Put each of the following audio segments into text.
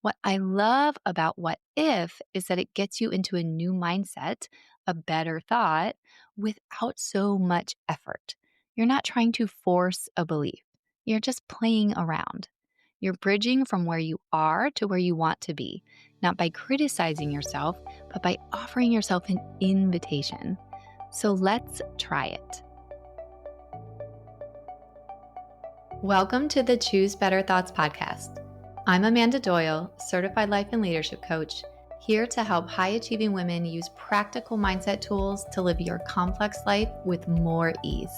What I love about what if is that it gets you into a new mindset, a better thought, without so much effort. You're not trying to force a belief, you're just playing around. You're bridging from where you are to where you want to be, not by criticizing yourself, but by offering yourself an invitation. So let's try it. Welcome to the Choose Better Thoughts podcast. I'm Amanda Doyle, certified life and leadership coach, here to help high achieving women use practical mindset tools to live your complex life with more ease.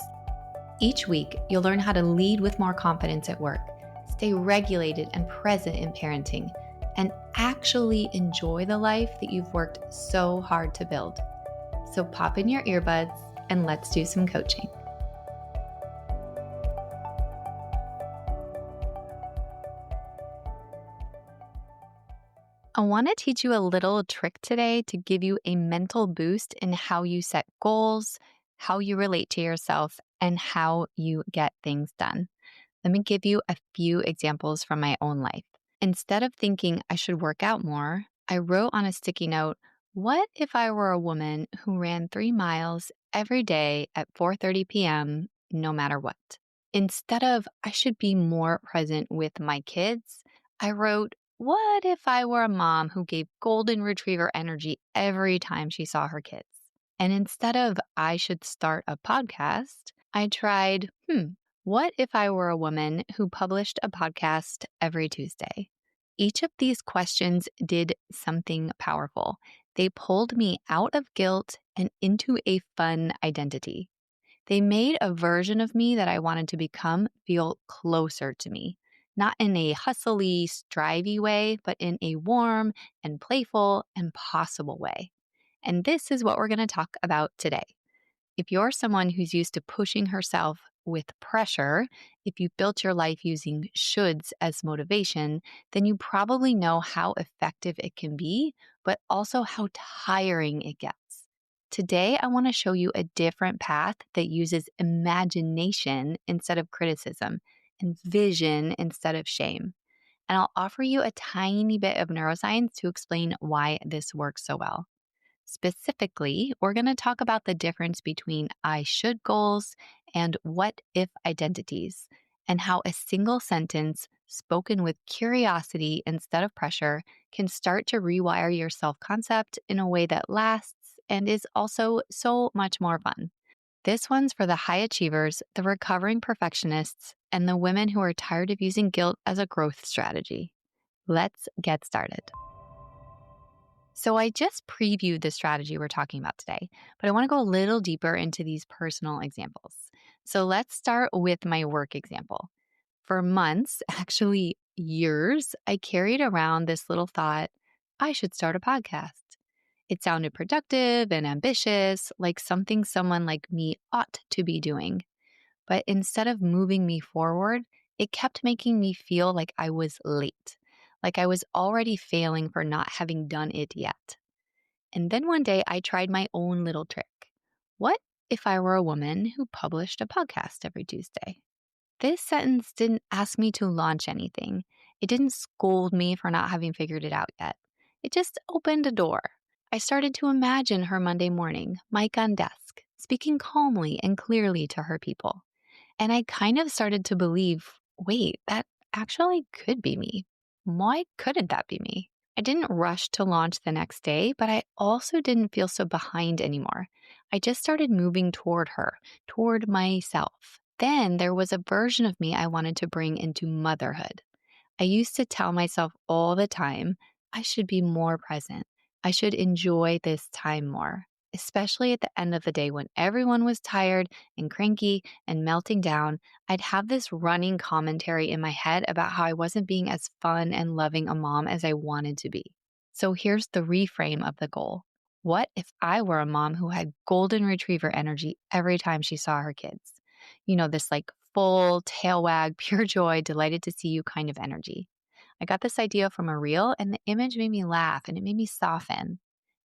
Each week, you'll learn how to lead with more confidence at work, stay regulated and present in parenting, and actually enjoy the life that you've worked so hard to build. So pop in your earbuds and let's do some coaching. I want to teach you a little trick today to give you a mental boost in how you set goals, how you relate to yourself, and how you get things done. Let me give you a few examples from my own life. Instead of thinking I should work out more, I wrote on a sticky note, what if I were a woman who ran 3 miles every day at 4:30 p.m. no matter what? Instead of I should be more present with my kids, I wrote, what if I were a mom who gave golden retriever energy every time she saw her kids? And instead of I should start a podcast, I tried, what if I were a woman who published a podcast every Tuesday? Each of these questions did something powerful. They pulled me out of guilt and into a fun identity. They made a version of me that I wanted to become feel closer to me, not in a hustly, strivey way, but in a warm and playful and possible way. And this is what we're going to talk about today. If you're someone who's used to pushing herself with pressure, if you built your life using shoulds as motivation, then you probably know how effective it can be, but also how tiring it gets. Today, I want to show you a different path that uses imagination instead of criticism and vision instead of shame. And I'll offer you a tiny bit of neuroscience to explain why this works so well. Specifically, we're going to talk about the difference between I should goals and what if identities, and how a single sentence spoken with curiosity instead of pressure can start to rewire your self concept in a way that lasts and is also so much more fun. This one's for the high achievers, the recovering perfectionists, and the women who are tired of using guilt as a growth strategy. Let's get started. So I just previewed the strategy we're talking about today, but I want to go a little deeper into these personal examples. So let's start with my work example. For months, actually years, I carried around this little thought, I should start a podcast. It sounded productive and ambitious, like something someone like me ought to be doing. But instead of moving me forward, it kept making me feel like I was late, like I was already failing for not having done it yet. And then one day I tried my own little trick. What if I were a woman who published a podcast every Tuesday? This sentence didn't ask me to launch anything. It didn't scold me for not having figured it out yet. It just opened a door. I started to imagine her Monday morning, mic on desk, speaking calmly and clearly to her people. And I kind of started to believe, wait, that actually could be me. Why couldn't that be me? I didn't rush to launch the next day, but I also didn't feel so behind anymore. I just started moving toward her, toward myself. Then there was a version of me I wanted to bring into motherhood. I used to tell myself all the time, I should be more present. I should enjoy this time more, especially at the end of the day when everyone was tired and cranky and melting down. I'd have this running commentary in my head about how I wasn't being as fun and loving a mom as I wanted to be. So here's the reframe of the goal. What if I were a mom who had golden retriever energy every time she saw her kids? This like full tail wag, pure joy, delighted to see you kind of energy. I got this idea from a reel, and the image made me laugh and it made me soften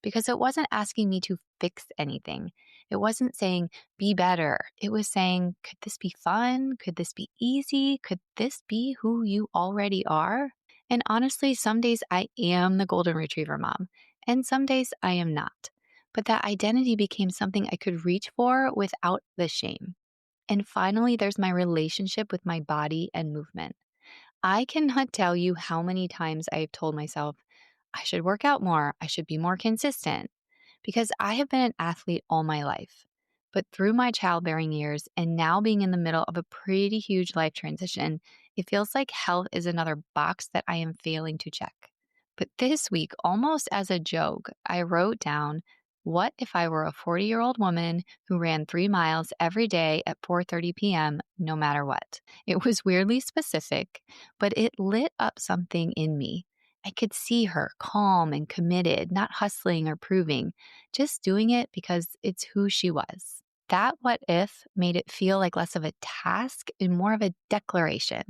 because it wasn't asking me to fix anything. It wasn't saying, be better. It was saying, could this be fun? Could this be easy? Could this be who you already are? And honestly, some days I am the golden retriever mom, and some days I am not. But that identity became something I could reach for without the shame. And finally, there's my relationship with my body and movement. I cannot tell you how many times I've told myself, I should work out more, I should be more consistent, because I have been an athlete all my life. But through my childbearing years and now being in the middle of a pretty huge life transition, it feels like health is another box that I am failing to check. But this week, almost as a joke, I wrote down, what if I were a 40-year-old woman who ran 3 miles every day at 4:30 p.m. no matter what? It was weirdly specific, but it lit up something in me. I could see her calm and committed, not hustling or proving, just doing it because it's who she was. That what if made it feel like less of a task and more of a declaration.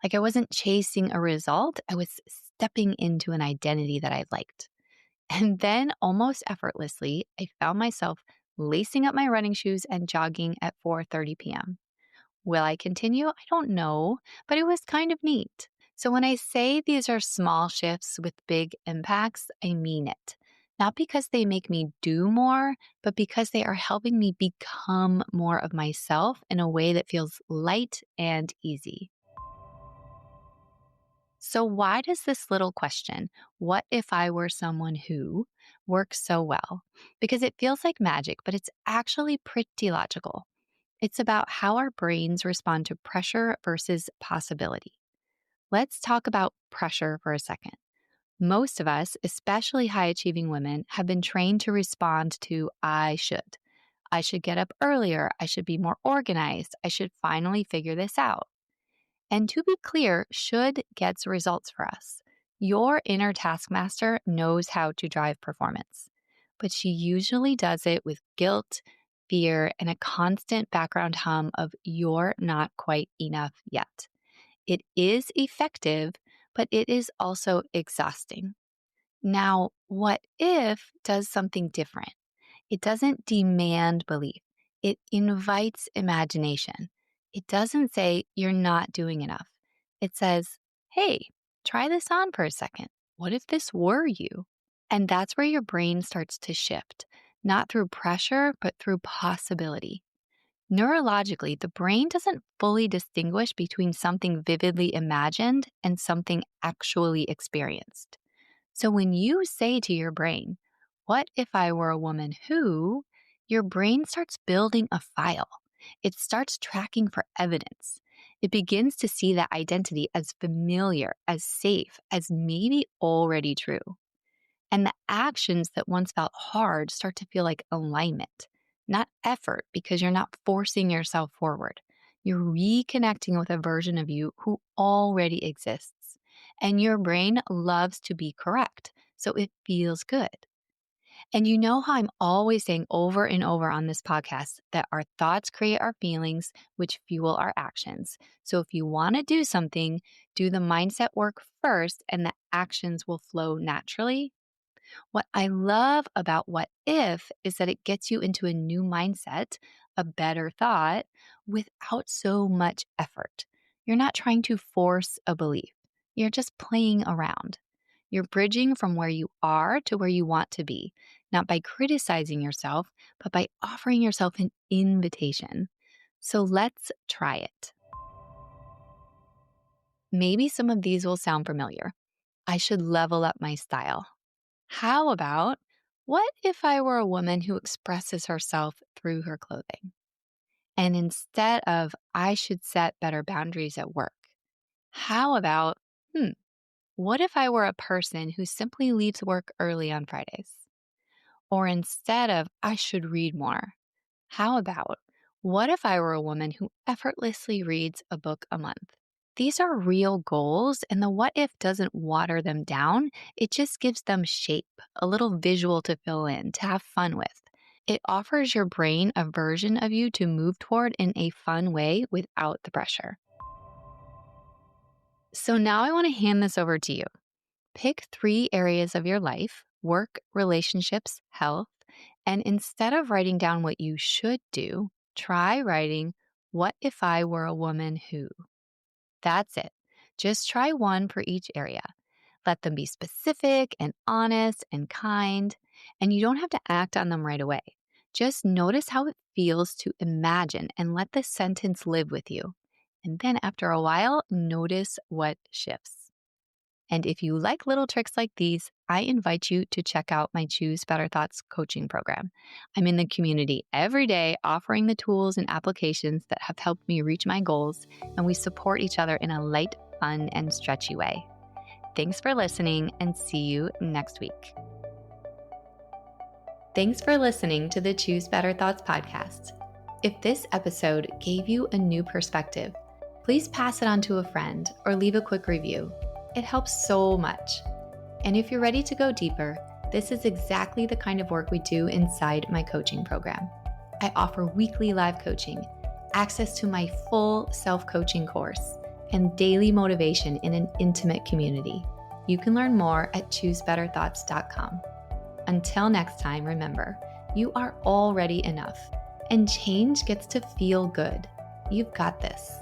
Like I wasn't chasing a result, I was stepping into an identity that I liked. And then, almost effortlessly, I found myself lacing up my running shoes and jogging at 4:30 p.m. Will I continue? I don't know, but it was kind of neat. So when I say these are small shifts with big impacts, I mean it. Not because they make me do more, but because they are helping me become more of myself in a way that feels light and easy. So, why does this little question, what if I were someone who, work so well? Because it feels like magic, but it's actually pretty logical. It's about how our brains respond to pressure versus possibility. Let's talk about pressure for a second. Most of us, especially high achieving women, have been trained to respond to I should. I should get up earlier. I should be more organized. I should finally figure this out. And to be clear, should gets results for us. Your inner taskmaster knows how to drive performance, but she usually does it with guilt, fear, and a constant background hum of you're not quite enough yet. It is effective, but it is also exhausting. Now, what if does something different? It doesn't demand belief. It invites imagination. It doesn't say you're not doing enough. It says, hey, try this on for a second. What if this were you? And that's where your brain starts to shift, not through pressure, but through possibility. Neurologically, the brain doesn't fully distinguish between something vividly imagined and something actually experienced. So when you say to your brain, what if I were a woman who, your brain starts building a file. It starts tracking for evidence. It begins to see that identity as familiar, as safe, as maybe already true. And the actions that once felt hard start to feel like alignment, not effort, because you're not forcing yourself forward. You're reconnecting with a version of you who already exists. And your brain loves to be correct, so it feels good. And you know how I'm always saying over and over on this podcast that our thoughts create our feelings, which fuel our actions. So if you want to do something, do the mindset work first, and the actions will flow naturally. What I love about what if is that it gets you into a new mindset, a better thought, without so much effort. You're not trying to force a belief. You're just playing around. You're bridging from where you are to where you want to be, not by criticizing yourself, but by offering yourself an invitation. So let's try it. Maybe some of these will sound familiar. I should level up my style. How about, what if I were a woman who expresses herself through her clothing? And instead of, I should set better boundaries at work, how about, what if I were a person who simply leaves work early on Fridays? Or instead of, I should read more, how about, what if I were a woman who effortlessly reads a book a month? These are real goals, and the what if doesn't water them down. It just gives them shape, a little visual to fill in, to have fun with. It offers your brain a version of you to move toward in a fun way without the pressure. So now I want to hand this over to you. Pick 3 areas of your life: work, relationships, health. And instead of writing down what you should do, try writing, what if I were a woman who? That's it. Just try one for each area. Let them be specific and honest and kind, and you don't have to act on them right away. Just notice how it feels to imagine and let the sentence live with you. And then after a while, notice what shifts. And if you like little tricks like these, I invite you to check out my Choose Better Thoughts coaching program. I'm in the community every day offering the tools and applications that have helped me reach my goals, and we support each other in a light, fun, and stretchy way. Thanks for listening, and see you next week. Thanks for listening to the Choose Better Thoughts podcast. If this episode gave you a new perspective, please pass it on to a friend or leave a quick review. It helps so much. And if you're ready to go deeper, this is exactly the kind of work we do inside my coaching program. I offer weekly live coaching, access to my full self-coaching course, and daily motivation in an intimate community. You can learn more at choosebetterthoughts.com. Until next time, remember, you are already enough, and change gets to feel good. You've got this.